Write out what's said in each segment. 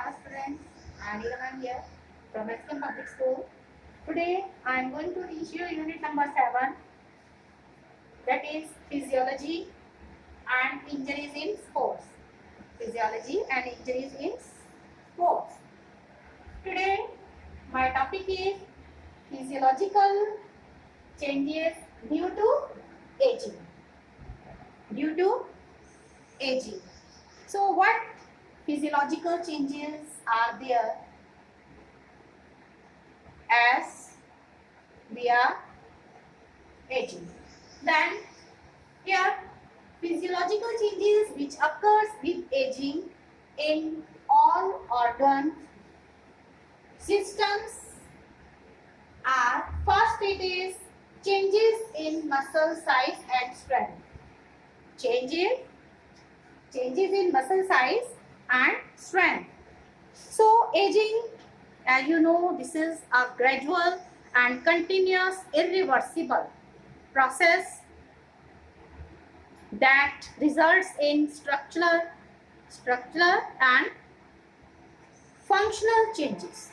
Namaskar students, I am Neelam here from SKM Public School. Today I am going to teach you unit number 7, that is Physiology and Injuries in Sports. Physiology and Injuries in Sports. Today my topic is physiological changes due to aging. Due to aging. So what physiological changes are there as we are aging? Then here physiological changes which occurs with aging in all organ systems are: first it is changes in muscle size and strength. Changes in muscle size and strength. So aging, as you know, this is a gradual and continuous irreversible process that results in structural and functional changes.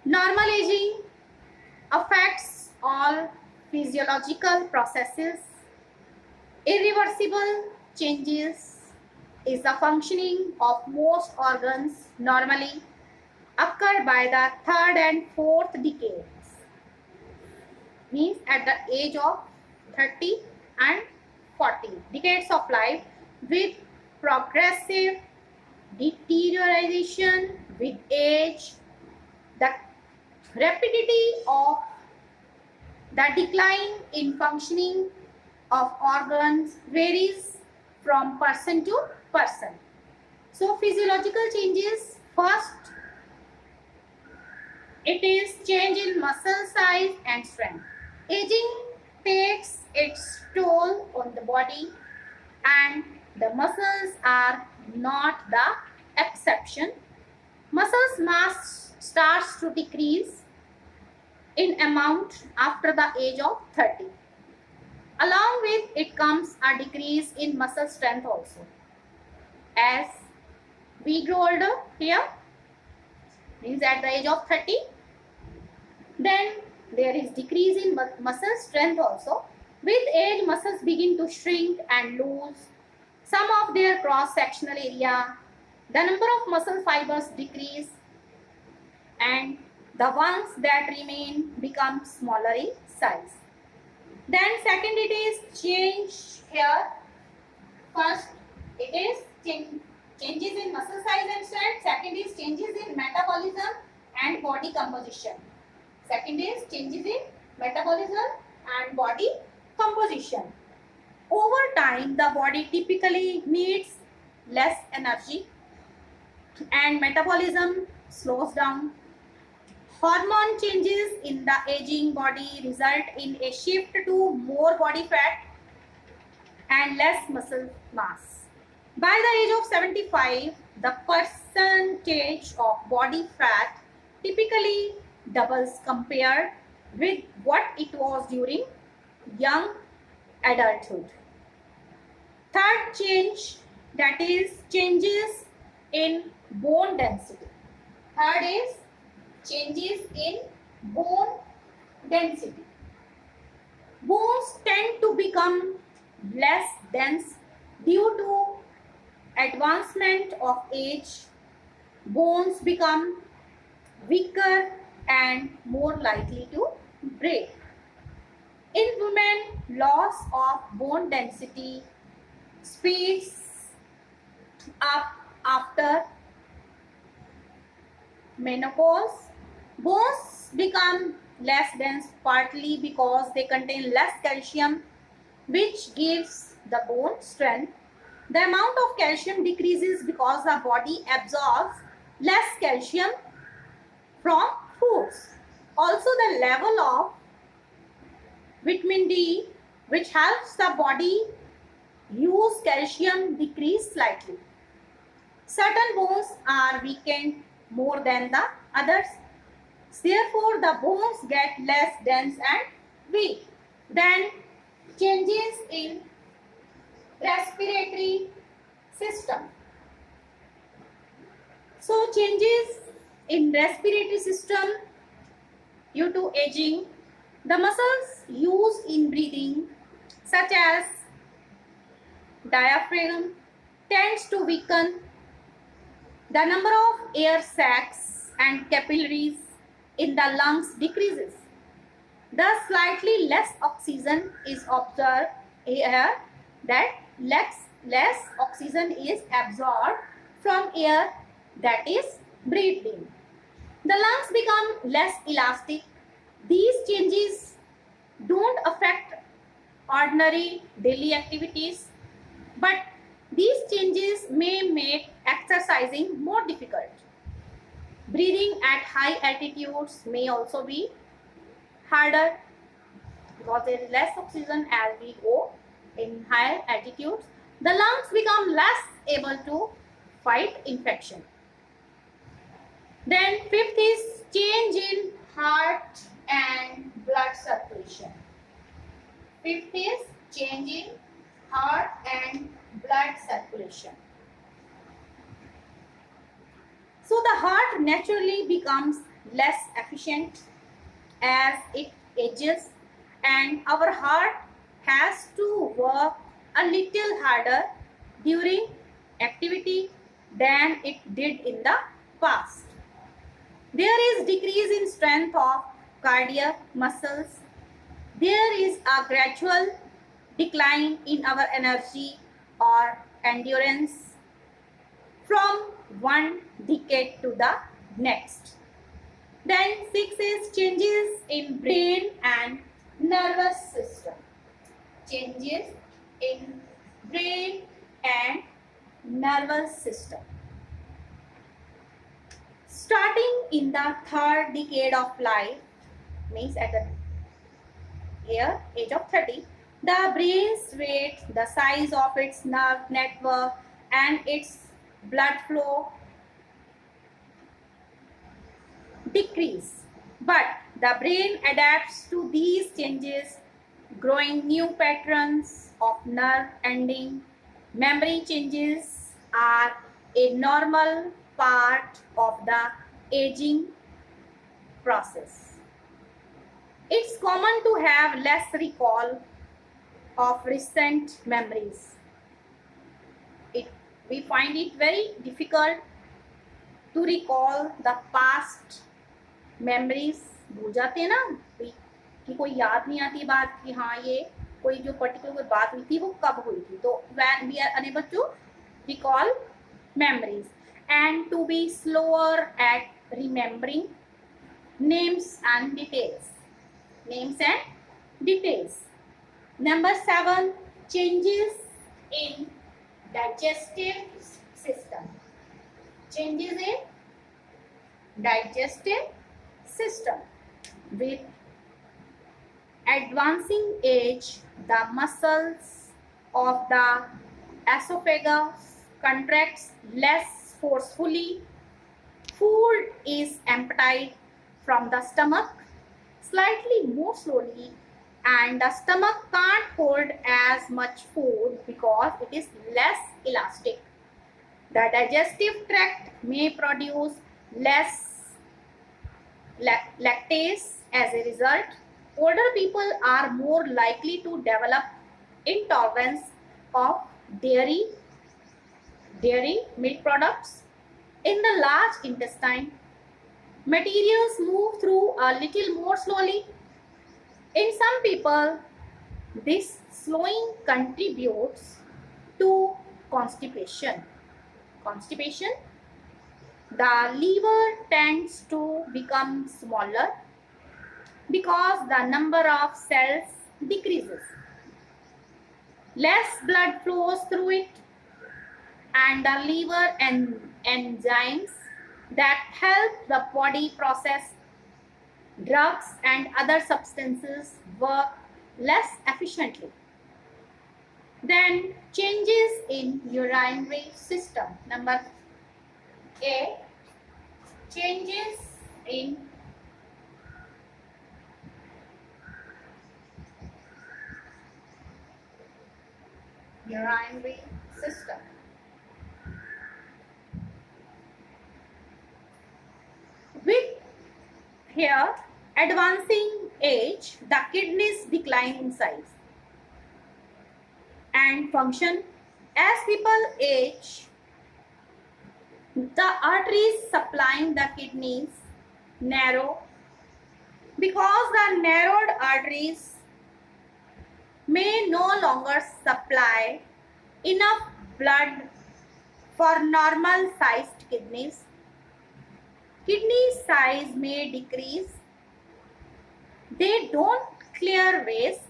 Normal aging affects all physiological processes. Irreversible changes is the functioning of most organs normally occur by the third and fourth decades, means at the age of 30 and 40 decades of life, with progressive deterioration with age. The rapidity of the decline in functioning of organs varies from person to person. So physiological changes, first it is change in muscle size and strength. Aging takes its toll on the body and the muscles are not the exception. Muscles mass starts to decrease in amount after the age of 30. Along with it comes a decrease in muscle strength also. As we grow older here, means at the age of 30, then there is decrease in muscle strength also. With age, muscles begin to shrink and lose some of their cross-sectional area. The number of muscle fibers decrease and the ones that remain become smaller in size. Then second it is change here. First it is changes in muscle size and strength. Second is changes in metabolism and body composition. Second is changes in metabolism and body composition. Over time the body typically needs less energy and metabolism slows down. Hormone changes in the aging body result in a shift to more body fat and less muscle mass. By the age of 75, the percentage of body fat typically doubles compared with what it was during young adulthood. Third change, that is changes in bone density. Third is changes in bone density. Bones tend to become less dense due to advancement of age. Bones become weaker and more likely to break. In women, loss of bone density speeds up after menopause. Bones become less dense partly because they contain less calcium, which gives the bone strength. The amount of calcium decreases because the body absorbs less calcium from foods. Also the level of vitamin D, which helps the body use calcium, decrease slightly. Certain bones are weakened more than the others. Therefore, the bones get less dense and weak. Then changes in respiratory system. So changes in respiratory system due to aging, the muscles used in breathing such as diaphragm tends to weaken, the number of air sacs and capillaries in the lungs decreases. Thus, slightly less oxygen is observed here, that less oxygen is absorbed from air that is breathed in. The lungs become less elastic. These changes don't affect ordinary daily activities, but these changes may make exercising more difficult. Breathing at high altitudes may also be harder because there is less oxygen as we go in higher altitudes. The lungs become less able to fight infection. Then fifth is change in heart and blood circulation. Fifth is change in heart and blood circulation. So the heart naturally becomes less efficient as it ages, and our heart has to work a little harder during activity than it did in the past. There is decrease in strength of cardiac muscles. There is a gradual decline in our energy or endurance from one decade to the next. Then six is changes in brain and nervous system. Changes in brain and nervous system. Starting in the third decade of life, means at the age of 30, the brain's weight, the size of its nerve network, and its blood flow decrease. But the brain adapts to these changes, growing new patterns of nerve ending. Memory changes are a normal part of the aging process. It's common to have less recall of recent memories. We find it very difficult to recall the past memories. भूल जाते हैं ना कि कोई याद नहीं आती बात कि हाँ ये कोई जो पर्टिकुलर बात हुई थी वो कब हुई थी. तो when we are unable to recall memories, and to be slower at remembering names and details. Names and details. Number 7, changes in digestive system. Changes in digestive system. With advancing age, the muscles of the esophagus contracts less forcefully. Food is emptied from the stomach slightly more slowly, and the stomach can't hold as much food because it is less elastic. The digestive tract may produce less lactase. As a result, older people are more likely to develop intolerance of dairy milk products. In the large intestine, materials move through a little more slowly. In some people, this slowing contributes to constipation. The liver tends to become smaller because the number of cells decreases. Less blood flows through it, and the liver and enzymes that help the body process drugs and other substances work less efficiently. Then changes in urinary system. Number 8, changes in urinary system. here, advancing age, the kidneys decline in size and function. As people age, the arteries supplying the kidneys narrow. Because the narrowed arteries may no longer supply enough blood for normal sized kidneys, kidney size may decrease. They don't clear waste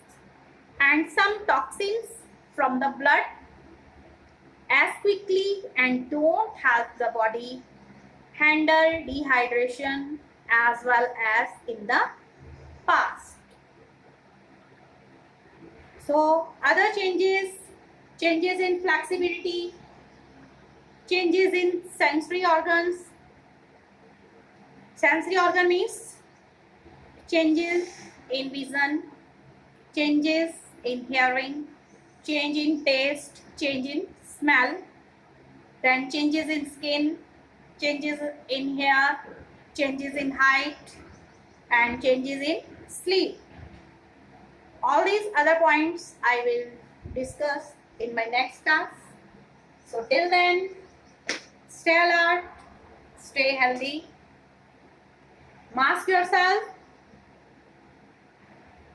and some toxins from the blood as quickly and don't help the body handle dehydration as well as in the past. So other changes in flexibility, changes in sensory organs. Sensory organ means changes in vision, changes in hearing, change in taste, change in smell, then changes in skin, changes in hair, changes in height, and changes in sleep. All these other points I will discuss in my next class. So till then, stay alert, stay healthy, mask yourself,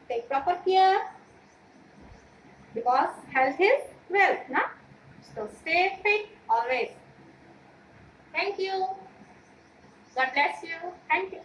take proper care because health is wealth, na? So stay fit always. Thank you. God bless you. Thank you.